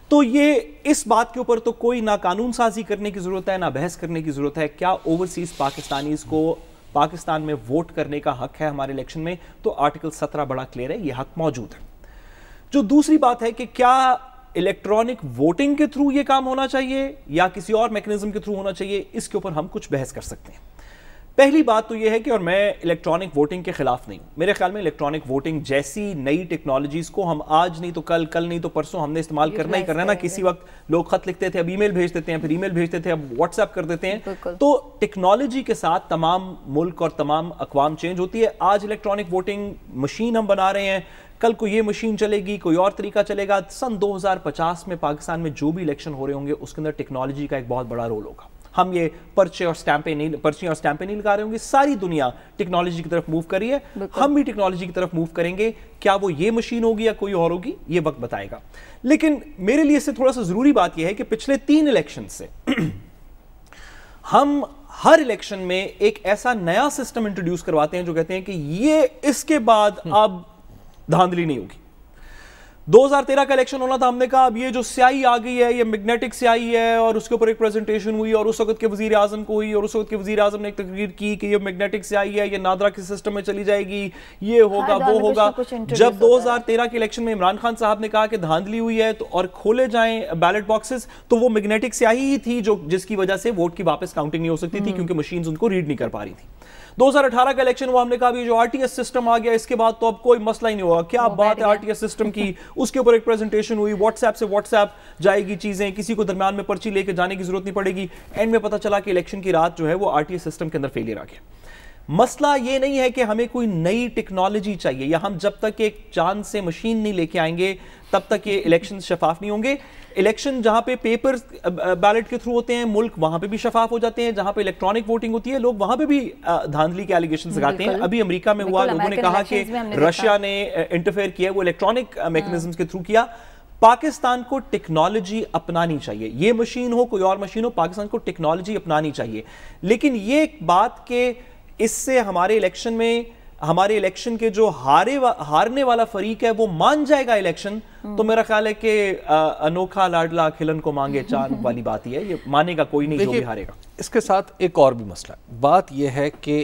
[SPEAKER 5] تو یہ اس بات کے اوپر تو کوئی نہ قانون سازی کرنے کی ضرورت ہے نہ بحث کرنے کی ضرورت ہے۔ کیا اوورسیز پاکستانیز کو پاکستان میں ووٹ کرنے کا حق ہے ہمارے الیکشن میں؟ تو آرٹیکل 17 بڑا کلیئر ہے، یہ حق موجود ہے۔ جو دوسری بات ہے کہ کیا الیکٹرانک ووٹنگ کے تھرو یہ کام ہونا چاہیے یا کسی اور میکنزم کے تھرو ہونا چاہیے، اس کے اوپر ہم کچھ بحث کر سکتے ہیں۔ پہلی بات تو یہ ہے کہ اور میں الیکٹرانک ووٹنگ کے خلاف نہیں، میرے خیال میں الیکٹرانک ووٹنگ جیسی نئی ٹیکنالوجیز کو ہم آج نہیں تو کل نہیں تو پرسوں ہم نے استعمال کرنا ہی کرنا ہے نا۔ کسی وقت لوگ خط لکھتے تھے، اب ای میل بھیج دیتے ہیں، پھر ای میل بھیجتے تھے، اب واٹس ایپ کر دیتے ہیں۔ تو ٹیکنالوجی کے ساتھ تمام ملک اور تمام اقوام چینج ہوتی ہے۔ آج الیکٹرانک ووٹنگ مشین ہم بنا رہے ہیں، کل کو یہ مشین چلے گی، کوئی اور طریقہ چلے گا۔ سن 2050 میں پاکستان میں جو بھی الیکشن ہو رہے ہوں گے اس کے اندر ٹیکنالوجی کا ایک بہت بڑا رول ہوگا۔ ہم یہ پرچیاں اور سٹیمپیں نہیں لگا رہے ہوں گے، ساری دنیا ٹیکنالوجی کی طرف موو کر رہی ہے، ہم بھی ٹیکنالوجی کی طرف موو کریں گے۔ کیا وہ یہ مشین ہوگی یا کوئی اور ہوگی، یہ وقت بتائے گا۔ لیکن میرے لیے اس سے تھوڑا سا ضروری بات یہ ہے کہ پچھلے 3 الیکشن سے ہم ہر الیکشن میں ایک ایسا نیا سسٹم انٹروڈیوس کرواتے ہیں جو کہتے ہیں کہ یہ اس کے بعد اب دھاندلی نہیں ہوگی۔ 2013 کا الیکشن ہونا تھا، ہم نے کہا اب یہ جو سیاہی آ گئی ہے یہ میگنیٹک سیاہی ہے، اور اس کے اوپر ایک پریزنٹیشن ہوئی اور اس وقت کے وزیر اعظم کو ہوئی اور اس وقت کے وزیر اعظم نے ایک تقریر کی کہ یہ میگنیٹک سیاہی ہے، یہ نادرا کے سسٹم میں چلی جائے گی، یہ ہوگا وہ ہوگا۔ جب 2013 کے الیکشن میں عمران خان صاحب نے کہا کہ دھاندلی ہوئی ہے تو اور کھولے جائیں بیلٹ باکسز، تو وہ میگنیٹک سیاہی ہی تھی جس کی وجہ سے ووٹ کی واپس کاؤنٹنگ نہیں ہو سکتی تھی کیونکہ مشینز ان کو ریڈ نہیں کر پا رہی تھی۔ 2018 کا الیکشن ہوا، ہم نے کہا یہ جو RTS سسٹم آ گیا اس کے بعد تو اب کوئی مسئلہ ہی نہیں ہوگا۔ کیا بات ہے RTS سسٹم کی، اس کے اوپر ایک پریزنٹیشن ہوئی، واٹس ایپ سے واٹس ایپ جائے گی چیزیں، کسی کو درمیان میں پرچی لے کے جانے کی ضرورت نہیں پڑے گی۔ اینڈ میں پتہ چلا کہ الیکشن کی رات جو ہے وہ RTS سسٹم کے اندر فیلئر آ گیا۔ مسئلہ یہ نہیں ہے کہ ہمیں کوئی نئی ٹیکنالوجی چاہیے یا ہم جب تک ایک چاند سے مشین نہیں لے کے آئیں گے تب تک یہ الیکشن شفاف نہیں ہوں گے۔ الیکشن جہاں پہ پیپر بیلٹ کے تھرو ہوتے ہیں ملک وہاں پہ بھی شفاف ہو جاتے ہیں، جہاں پہ الیکٹرانک ووٹنگ ہوتی ہے لوگ وہاں پہ بھی دھاندلی کے ایلیگیشن لگاتے ہیں۔ ابھی امریکہ میں ہوا، لوگوں نے کہا کہ رشیا نے انٹرفیئر کیا، وہ الیکٹرانک میکنزمز کے تھرو کیا۔ پاکستان کو ٹیکنالوجی اپنانی چاہیے، یہ مشین ہو کوئی اور مشین ہو، پاکستان کو ٹیکنالوجی اپنانی چاہیے. لیکن یہ ایک بات کہ اس سے ہمارے الیکشن کے جو ہارنے والا فریق ہے وہ مان جائے گا الیکشن، تو میرا خیال ہے کہ انوکھا لاڈلا کھلن کو مانگے چاند والی بات ہی ہے، یہ مانے گا کوئی نہیں جو بھی ہارے گا.
[SPEAKER 4] اس کے ساتھ ایک اور بھی مسئلہ ہے. بات یہ ہے کہ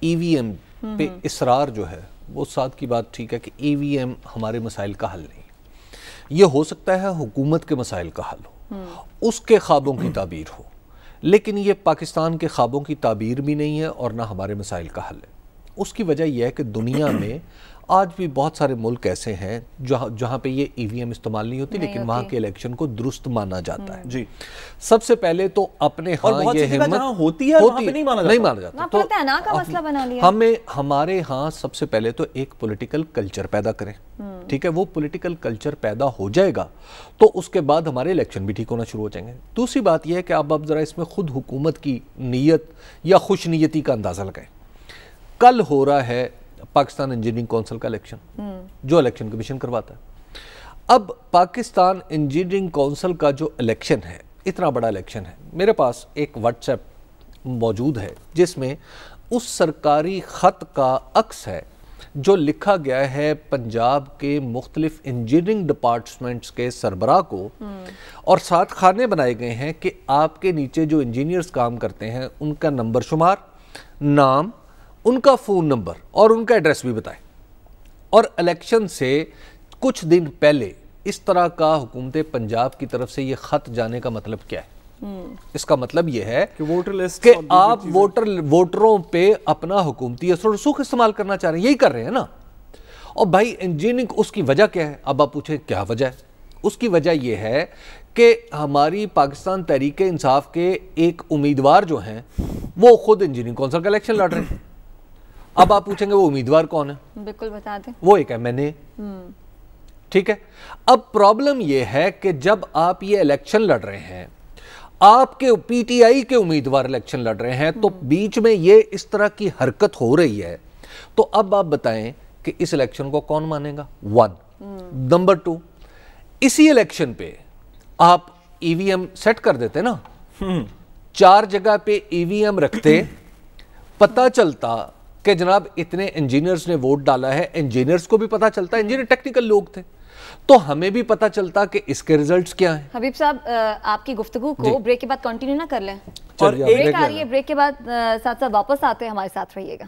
[SPEAKER 4] ای وی ایم پہ اصرار جو ہے وہ ساتھ کی بات ٹھیک ہے کہ ای وی ایم ہمارے مسائل کا حل نہیں. یہ ہو سکتا ہے حکومت کے مسائل کا حل ہو، اس کے خوابوں کی تعبیر ہو، لیکن یہ پاکستان کے خوابوں کی تعبیر بھی نہیں ہے اور نہ ہمارے مسائل کا حل ہے. اس کی وجہ یہ ہے کہ دنیا میں آج بھی بہت سارے ملک ایسے ہیں جہاں پہ یہ ای وی ایم استعمال نہیں ہوتی لیکن وہاں کے الیکشن کو درست مانا جاتا ہے.
[SPEAKER 5] جی
[SPEAKER 4] سب سے پہلے تو اپنے ہاں یہ ہمت
[SPEAKER 5] ہوتی ہے وہاں پہ نہیں مانا جاتا.
[SPEAKER 4] ہمارے ہاں سب سے پہلے تو ایک پولیٹیکل کلچر پیدا کریں. ٹھیک ہے، وہ پولیٹیکل کلچر پیدا ہو جائے گا تو اس کے بعد ہمارے الیکشن بھی ٹھیک ہونا شروع ہو جائیں گے. دوسری بات یہ ہے کہ اب ذرا اس میں خود حکومت کی نیت یا خوش نیتی کا اندازہ لگائیں. کل ہو رہا ہے پاکستان انجینئرنگ کونسل کا الیکشن جو الیکشن کمیشن کرواتا ہے. اب پاکستان انجینئرنگ کونسل کا جو الیکشن ہے اتنا بڑا الیکشن ہے، میرے پاس ایک واٹس ایپ موجود ہے جس میں اس سرکاری خط کا عکس ہے جو لکھا گیا ہے پنجاب کے مختلف انجینئرنگ ڈپارٹمنٹس کے سربراہ کو، اور ساتھ خانے بنائے گئے ہیں کہ آپ کے نیچے جو انجینئرز کام کرتے ہیں ان کا نمبر شمار، نام، ان کا فون نمبر اور ان کا ایڈریس بھی بتائیں. اور الیکشن سے کچھ دن پہلے اس طرح کا حکومت پنجاب کی طرف سے یہ خط جانے کا مطلب کیا ہے؟ اس کا مطلب یہ ہے کہ آپ ووٹروں پہ اپنا حکومتی اثر و رسوخ استعمال کرنا چاہ رہے ہیں. یہی کر رہے ہیں نا. اور بھائی انجینئرنگ اس کی وجہ کیا ہے؟ اب آپ پوچھیں کیا وجہ ہے؟ اس کی وجہ یہ ہے کہ ہماری پاکستان تحریک انصاف کے ایک امیدوار جو ہیں وہ خود انجینئرنگ کونسل کا الیکشن لڑ رہے ہیں. اب آپ پوچھیں گے وہ امیدوار کون ہے؟
[SPEAKER 1] بالکل بتا دیں،
[SPEAKER 4] وہ ایک MNA. ٹھیک ہے، اب پرابلم یہ ہے کہ جب آپ یہ الیکشن لڑ رہے ہیں، آپ کے پی ٹی آئی کے امیدوار الیکشن لڑ رہے ہیں، تو بیچ میں یہ اس طرح کی حرکت ہو رہی ہے، تو اب آپ بتائیں کہ اس الیکشن کو کون مانے گا؟ 1 نمبر 2 اسی الیکشن پہ آپ ای وی ایم سیٹ کر دیتے نا، 4 جگہ پہ ای وی ایم رکھتے، پتہ چلتا کہ جناب اتنے انجینئرز نے ووٹ ڈالا ہے، انجینئرز کو بھی پتہ چلتا ہے، انجینئر ٹیکنیکل لوگ تھے، تو ہمیں بھی پتہ چلتا کہ اس کے ریزلٹس کیا ہیں.
[SPEAKER 1] حبیب صاحب آپ کی گفتگو کو بریک کے بعد کنٹینیو نہ کر لیں، اور بریک آ رہی ہے، بریک کے بعد ساتھ ساتھ واپس آتے ہیں، ہمارے ساتھ رہیے گا.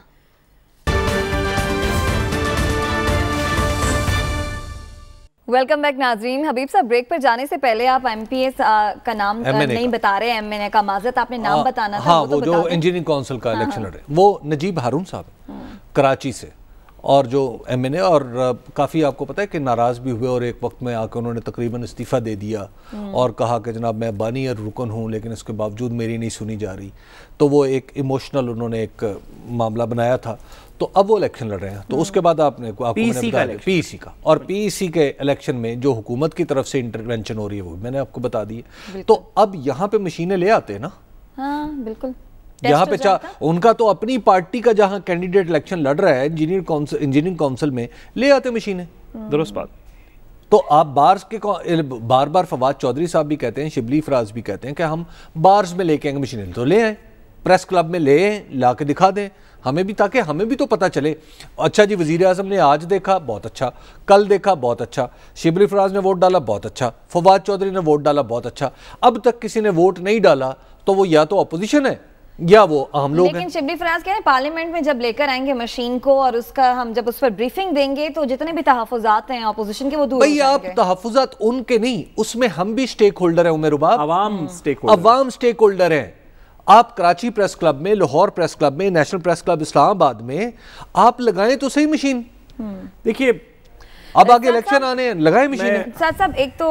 [SPEAKER 1] ویلکم بیک ناظرین. حبیب صاحب بریک پر جانے سے پہلے آپ ایم پی ایس کا نام نہیں بتا رہے، MNA کا معذرت آپ نے نام بتانا تھا.
[SPEAKER 4] ہاں وہ جو انجینئرنگ کونسل کا الیکشن لڑ رہے ہیں وہ نجیب ہارون صاحب کراچی سے، اور جو MNA، اور کافی آپ کو پتہ ہے کہ ناراض بھی ہوئے، اور ایک وقت میں آ کے انہوں نے تقریباً استعفیٰ دے دیا اور کہا کہ جناب میں بانی اور رکن ہوں لیکن اس کے باوجود میری نہیں سنی جا رہی. تو وہ ایک ایموشنل انہوں نے ایک معاملہ بنایا تھا. تو اب وہ الیکشن لڑ رہے ہیں. تو اس کے بعد آپ نے پی ای سی کا، اور پی ای سی کے الیکشن میں جو حکومت کی طرف سے انٹرونشن ہو رہی ہے وہ میں نے آپ کو بتا دی ہے. تو اب یہاں پہ مشینیں لے آتے ہیں نا.
[SPEAKER 1] ہاں بالکل،
[SPEAKER 4] یہاں پہ ان کا تو اپنی پارٹی کا جہاں کینڈیڈیٹ الیکشن لڑ رہا ہے انجینئرنگ کونسل میں، لے آتے مشینیں.
[SPEAKER 5] درست بات.
[SPEAKER 4] تو آپ بار بار فواد چودھری صاحب بھی کہتے ہیں، شبلی فراز بھی کہتے ہیں کہ ہم بارز میں لے کے آئیں گے مشینیں، تو لے آئیں، پریس کلب میں لے آئیں، لا کے دکھا دیں ہمیں بھی، تاکہ ہمیں بھی تو پتہ چلے. اچھا جی وزیر اعظم نے آج دیکھا، بہت اچھا، کل دیکھا، بہت اچھا، شبلی فراز نے ووٹ ڈالا، بہت اچھا، فواد چودھری نے ووٹ ڈالا، بہت اچھا. اب تک کسی نے ووٹ نہیں ڈالا تو وہ یا تو اپوزیشن ہے یا وہ عام لوگ ہیں.
[SPEAKER 1] لیکن شبلی فراز کہہ رہے ہیں پارلیمنٹ میں جب لے کر آئیں گے مشین کو اور اس کا ہم جب اس پر بریفنگ دیں گے تو جتنے بھی تحفظات ہیں اپوزیشن کے وہ دور ہو جائیں گے.
[SPEAKER 4] آپ تحفظات ان کے نہیں، اس میں ہم بھی سٹیک ہولڈر ہیں عمر رباب، عوام سٹیک ہولڈر ہیں. آپ کراچی پریس کلب میں، لاہور پریس کلب میں، نیشنل پریس کلب اسلام آباد میں آپ لگائیں تو صحیح مشین. دیکھیے اب آگے الیکشن آنے ہیں، لگائیں مشینیں. ساتھ
[SPEAKER 1] صاحب ایک تو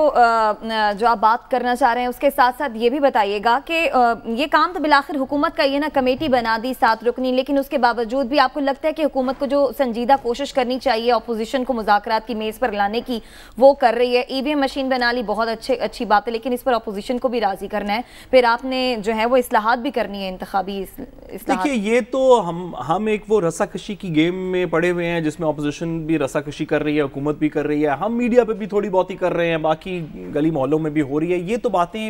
[SPEAKER 1] جو آپ بات کرنا چاہ رہے ہیں اس کے ساتھ ساتھ یہ بھی بتائیے گا کہ یہ کام تو بالآخر حکومت کا یہ نا کمیٹی بنا دی 7 رکنی، لیکن اس کے باوجود بھی آپ کو لگتا ہے کہ حکومت کو جو سنجیدہ کوشش کرنی چاہیے اپوزیشن کو مذاکرات کی میز پر لانے کی وہ کر رہی ہے. ای وی ایم مشین بنا لی، بہت اچھی بات ہے، لیکن اس پر اپوزیشن کو بھی راضی کرنا ہے. پھر آپ نے جو ہے وہ اصلاحات بھی کرنی ہے انتخابی
[SPEAKER 5] دیکھیے یہ تو ہم ایک وہ رسا کشی کی گیم میں پڑے ہوئے ہیں جس میں اپوزیشن بھی رسا کشی کر رہی ہے, حکومت بھی کر رہی ہے, ہم میڈیا پہ بھی تھوڑی بہت ہی کر رہے ہیں, باقی گلی محلوں میں بھی ہو رہی ہے. یہ تو باتیں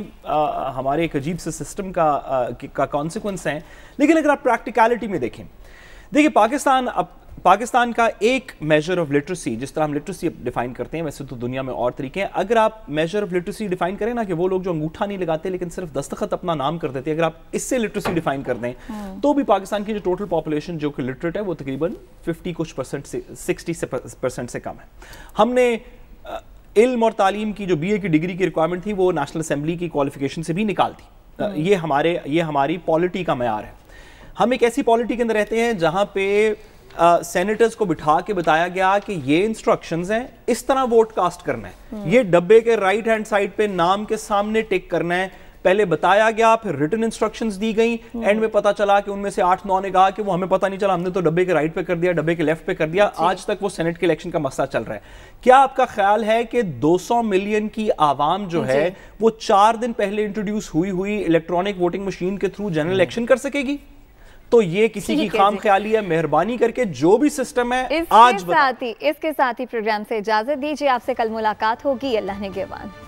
[SPEAKER 5] ہمارے ایک عجیب سے سسٹم کا کانسیکوینس ہیں. لیکن اگر آپ پریکٹیکلٹی میں دیکھیں پاکستان کا ایک میجر آف لٹریسی, جس طرح ہم لٹریسی ڈیفائن کرتے ہیں ویسے تو دنیا میں اور طریقے ہیں. اگر آپ میجر آف لٹریسی ڈیفائن کریں نا کہ وہ لوگ جو انگوٹھا نہیں لگاتے لیکن صرف دستخط اپنا نام کر دیتے ہیں, اگر آپ اس سے لٹریسی ڈیفائن کر دیں تو بھی پاکستان کی جو ٹوٹل پاپولیشن جو کہ لٹریٹ ہے وہ تقریباً 60% سے کم ہے. ہم نے علم اور تعلیم کی جو بی اے کی ڈگری کی ریکوائرمنٹ تھی وہ نیشنل اسمبلی کی کوالیفیکیشن سے بھی نکال دی. یہ ہماری پالیٹی کا معیار ہے. ہم ایک ایسی پالیٹی کے اندر رہتے ہیں جہاں پہ سینیٹرز کو بٹھا کے بتایا گیا کہ یہ انسٹرکشنز ہیں, اس طرح ووٹ کاسٹ کرنا ہے, یہ ڈبے کے رائٹ ہینڈ سائڈ پہ نام کے سامنے ٹک کرنا ہے. پہلے بتایا گیا, پھر ریٹن انسٹرکشنز دی گئیں, اینڈ میں پتا چلا کہ ان میں سے 8-9 نے کہا کہ وہ ہمیں پتا نہیں چلا, ہم نے تو ڈبے کے رائٹ پہ کر دیا, ڈبے کے لیفٹ پہ کر دیا. آج تک وہ سینٹ کے الیکشن کا مسئلہ چل رہا ہے. کیا آپ کا خیال ہے کہ 200 ملین کی عوام جو ہے وہ 4 دن پہلے انٹروڈیوس ہوئی الیکٹرانک ووٹنگ مشین کے تھرو جنرل الیکشن کر سکے گی؟ تو یہ کسی کی خام خیالی ہے. مہربانی کر کے جو بھی سسٹم ہے آج
[SPEAKER 1] اس کے ساتھ ہی پروگرام سے اجازت دیجیے. آپ سے کل ملاقات ہوگی. اللہ نگہبان.